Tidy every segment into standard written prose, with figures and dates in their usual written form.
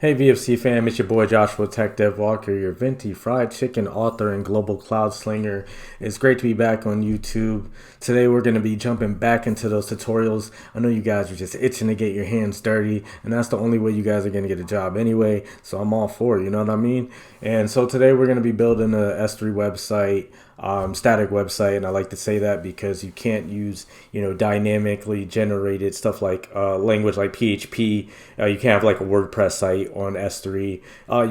Hey VFC fam, it's your boy Joshua Tech Dev Walker, your venti fried chicken author and global cloud slinger. It's great to be back on YouTube. Today we're going to be jumping back into those tutorials. I know you guys are just itching to get your hands dirty, and that's the only way you guys are going to get a job anyway, so I'm all for it, you know what I mean? And so today we're going to be building a S3 website, static website, and I like to say that because you can't use dynamically generated stuff like language like PHP. You can't have like a WordPress site on S3.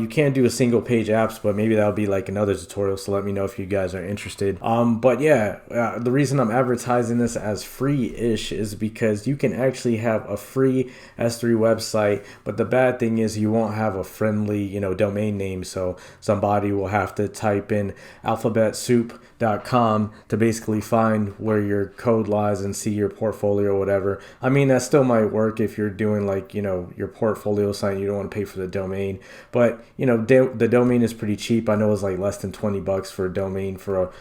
You can do a single page apps, but maybe that'll be like another tutorial, so let me know if you guys are interested. But yeah, the reason I'm advertising this as free-ish is because you can actually have a free S3 website, but the bad thing is you won't have a friendly domain name, so somebody will have to type in alphabetsoup.com to basically find where your code lies and see your portfolio or whatever. I mean, that still might work if you're doing like your portfolio site, you don't want to pay for the domain, but the domain is pretty cheap. I know it's like less than $20 for a domain for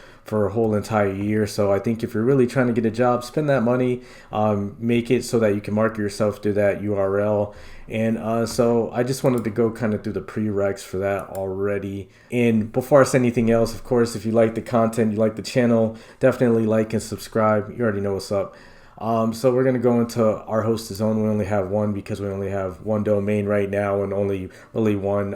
a whole entire year. So I think if you're really trying to get a job, spend that money, make it so that you can market yourself through that URL. And so I just wanted to go kind of through the prereqs for that already. And before I say anything else, of course, if you like the content, you like the channel, definitely like and subscribe. You already know what's up. So we're going to go into our host is own. We only have one because we only have one domain right now and only really one,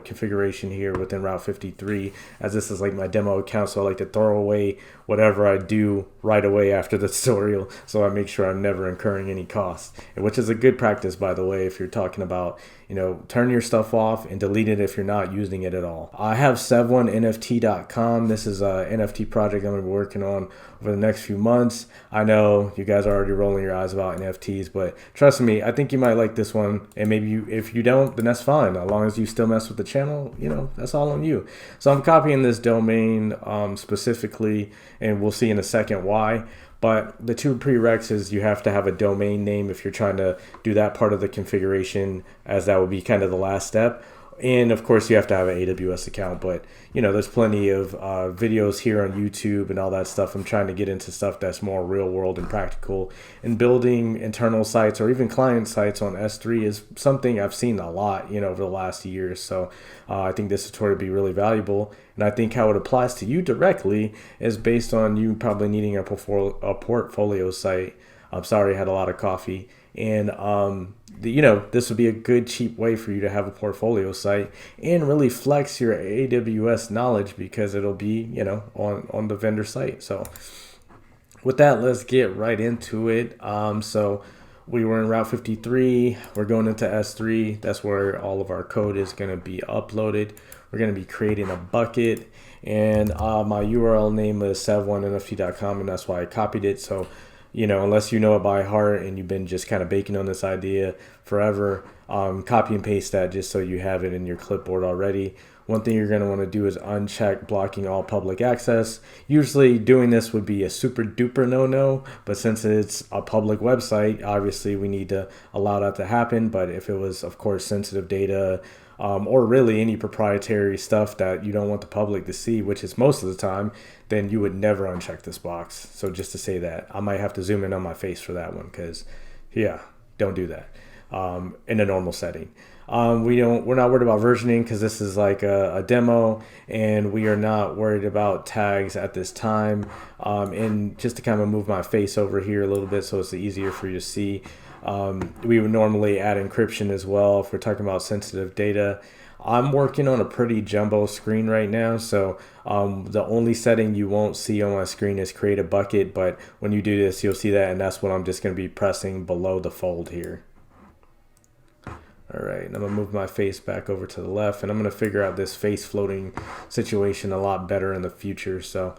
configuration here within Route 53, as this is like my demo account. So I like to throw away whatever I do right away after the tutorial, so I make sure I'm never incurring any costs, which is a good practice, by the way, if you're talking about, turn your stuff off and delete it if you're not using it at all. I have sev1nft.com. This is a NFT project I'm going to be working on over the next few months. I know you guys are already rolling your eyes about NFTs, but trust me, I think you might like this one. And maybe if you don't, then that's fine. As long as you still mess with the channel, that's all on you. So I'm copying this domain specifically, and we'll see in a second why. But the two prereqs is you have to have a domain name if you're trying to do that part of the configuration, as that would be kind of the last step. And of course you have to have an AWS account, but there's plenty of videos here on YouTube and all that stuff. I'm trying to get into stuff that's more real world and practical, and building internal sites or even client sites on S3 is something I've seen a lot, over the last year. So I think this tutorial will be really valuable. And I think how it applies to you directly is based on you probably needing a portfolio site. I'm sorry, I had a lot of coffee. And this would be a good cheap way for you to have a portfolio site and really flex your AWS knowledge, because it'll be on the vendor site. So with that, let's get right into it. So we were in Route 53. We're going into S3. That's where all of our code is going to be uploaded. We're going to be creating a bucket, and my URL name is sev1nft.com, and that's why I copied it. So unless you know it by heart and you've been just kind of baking on this idea forever, copy and paste that just so you have it in your clipboard already. One thing you're going to want to do is uncheck blocking all public access. Usually doing this would be a super duper no-no, but since it's a public website, obviously we need to allow that to happen. But if it was, of course, sensitive data, or really any proprietary stuff that you don't want the public to see, which is most of the time, then you would never uncheck this box. So just to say that, I might have to zoom in on my face for that one, because don't do that in a normal setting. We're not worried about versioning because this is like a demo, and we are not worried about tags at this time. And just to kind of move my face over here a little bit so it's easier for you to see, we would normally add encryption as well if we're talking about sensitive data. I'm working on a pretty jumbo screen right now, so the only setting you won't see on my screen is create a bucket, but when you do this, you'll see that, and that's what I'm just going to be pressing below the fold here. All right, and I'm going to move my face back over to the left, and I'm going to figure out this face floating situation a lot better in the future. So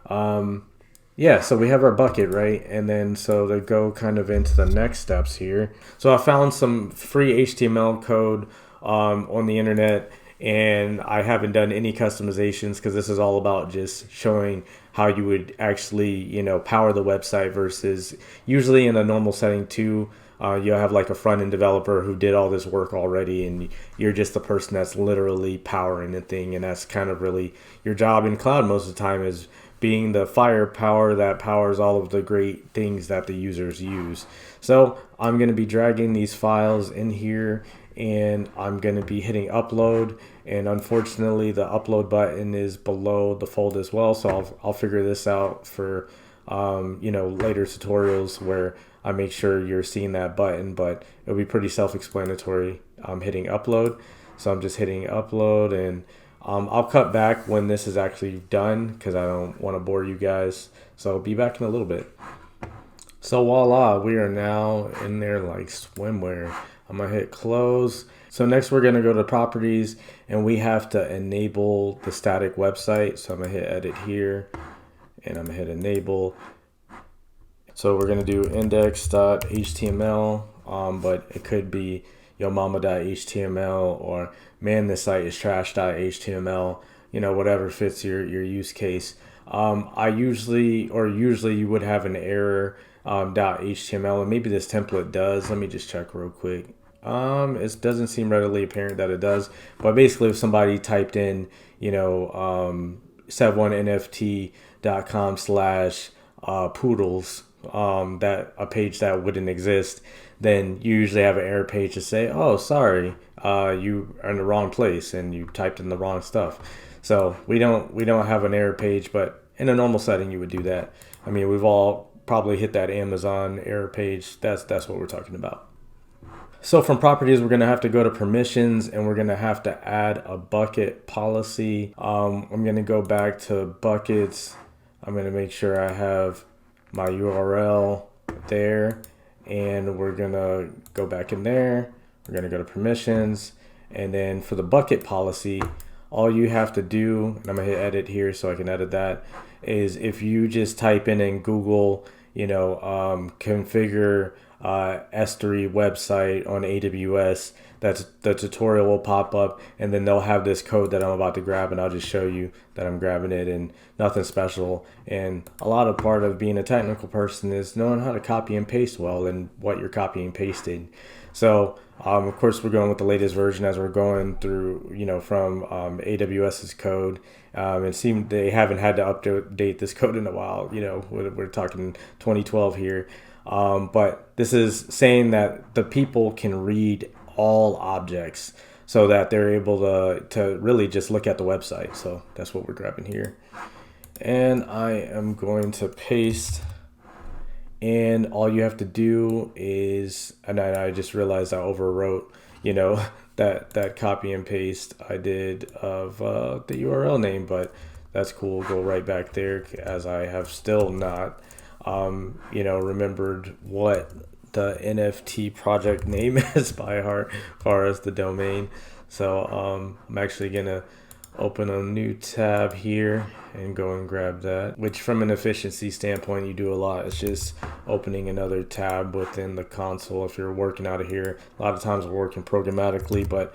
so we have our bucket, right? And then so to go kind of into the next steps here. So I found some free HTML code on the internet, and I haven't done any customizations because this is all about just showing how you would actually, power the website versus usually in a normal setting too. You'll have like a front-end developer who did all this work already, and you're just the person that's literally powering the thing, and that's kind of really your job in cloud most of the time, is being the firepower that powers all of the great things that the users use. So I'm going to be dragging these files in here, and I'm going to be hitting upload. And unfortunately, the upload button is below the fold as well. So I'll figure this out for later tutorials where I make sure you're seeing that button, but it'll be pretty self-explanatory. I'm hitting upload. So I'm just hitting upload, and I'll cut back when this is actually done because I don't want to bore you guys. So I'll be back in a little bit. So voila, we are now in there like swimwear. I'm gonna hit close. So next we're gonna go to properties, and we have to enable the static website. So I'm gonna hit edit here, and I'm gonna hit enable. So we're gonna do index.html, but it could be yomama.html or man, this site is trash.html, whatever fits your use case. Usually you would have an error .html, and maybe this template does. Let me just check real quick. It doesn't seem readily apparent that it does, but basically if somebody typed in, sev1nft.com/poodles, that a page that wouldn't exist, then you usually have an error page to say, oh, sorry, you are in the wrong place and you typed in the wrong stuff. So we don't have an error page, but in a normal setting you would do that. I mean, we've all probably hit that Amazon error page. That's what we're talking about. So from properties, we're going to have to go to permissions, and we're going to have to add a bucket policy. I'm going to go back to buckets. I'm going to make sure I have my URL there, and we're going to go back in there. We're going to go to permissions, and then for the bucket policy, all you have to do, and I'm going to hit edit here so I can edit that, is if you just type in Google, configure S3 website on AWS, that's the tutorial will pop up, and then they'll have this code that I'm about to grab, and I'll just show you that I'm grabbing it, and nothing special. And a lot of part of being a technical person is knowing how to copy and paste well and what you're copying and pasting. So of course we're going with the latest version as we're going through, from AWS's code. It seemed they haven't had to update this code in a while. We're talking 2012 here. But this is saying that the people can read all objects so that they're able to really just look at the website. So that's what we're grabbing here. And I am going to paste. And all you have to do is, and I just realized I overwrote, that copy and paste I did of the URL name, but that's cool. Go right back there, as I have still not, remembered what the NFT project name is by heart, as far as the domain. So I'm actually gonna open a new tab here and go and grab that, which from an efficiency standpoint you do a lot. It's just opening another tab within the console if you're working out of here. A lot of times we're working programmatically, but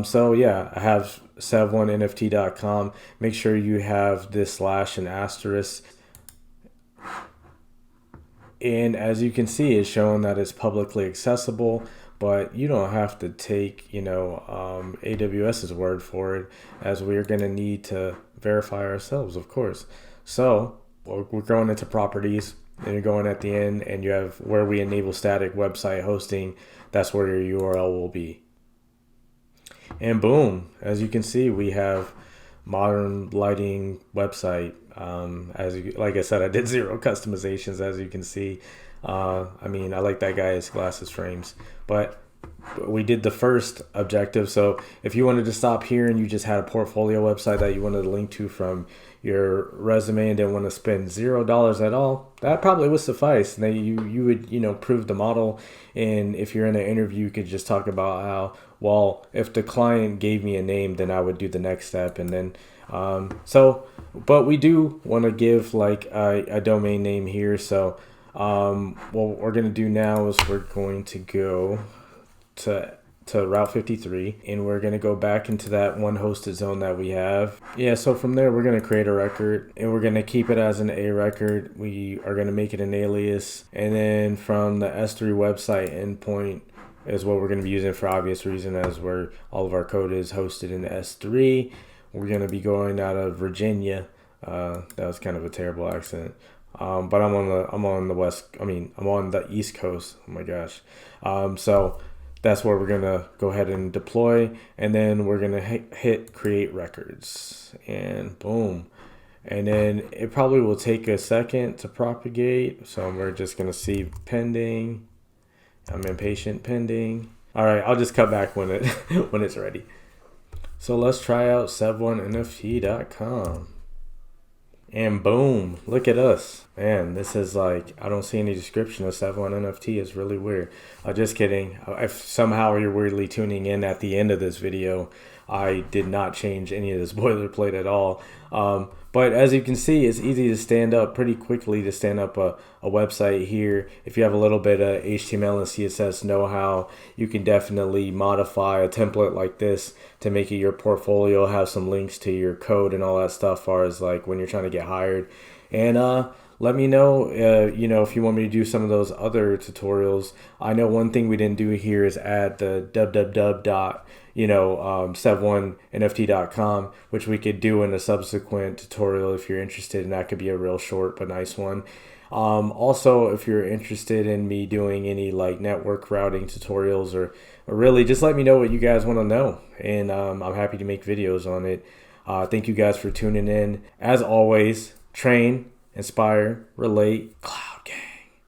so yeah, I have sev1nft.com. Make sure you have this slash and asterisk, and as you can see, it's showing that it's publicly accessible, but you don't have to take, AWS's word for it, as we're going to need to verify ourselves, of course. So we're going into properties, and you're going at the end, and you have where we enable static website hosting. That's where your URL will be. And boom, as you can see, we have modern lighting website. Like I said, I did 0 customizations, as you can see. I like that guy's glasses frames, but we did the first objective. So if you wanted to stop here and you just had a portfolio website that you wanted to link to from your resume and didn't want to spend $0 at all, that probably would suffice. And then you would, prove the model. And if you're in an interview, you could just talk about how, well, if the client gave me a name, then I would do the next step. And then, but we do want to give like a domain name here. So what we're going to do now is we're going to go to Route 53, and we're going to go back into that one hosted zone that we have. Yeah, so from there, we're going to create a record, and we're going to keep it as an A record. We are going to make it an alias, and then from the S3 website endpoint is what we're going to be using for obvious reason, as where all of our code is hosted in S3. We're going to be going out of Virginia. That was kind of a terrible accent. But I'm on the East Coast. Oh my gosh. So that's where we're gonna go ahead and deploy, and then we're gonna hit create records, and boom. And then it probably will take a second to propagate, so we're just gonna see pending. I'm impatient, pending. All right, I'll just cut back when when it's ready. So let's try out sev1nft.com. And boom, look at us. Man, this is like, I don't see any description of Sev1NFT. It's really weird. Just kidding. If somehow you're weirdly tuning in at the end of this video, I did not change any of this boilerplate at all. But as you can see, it's easy to stand up pretty quickly to stand up a website here. If you have a little bit of HTML and CSS know-how, you can definitely modify a template like this to make it your portfolio, have some links to your code and all that stuff, as far as like when you're trying to get hired. And let me know, if you want me to do some of those other tutorials. I know one thing we didn't do here is add the sev1nft.com, which we could do in a subsequent tutorial if you're interested, and that could be a real short but nice one. Also, if you're interested in me doing any like network routing tutorials, or really just let me know what you guys want to know, and I'm happy to make videos on it. Thank you guys for tuning in. As always, train, inspire, relate, Cloud Gang.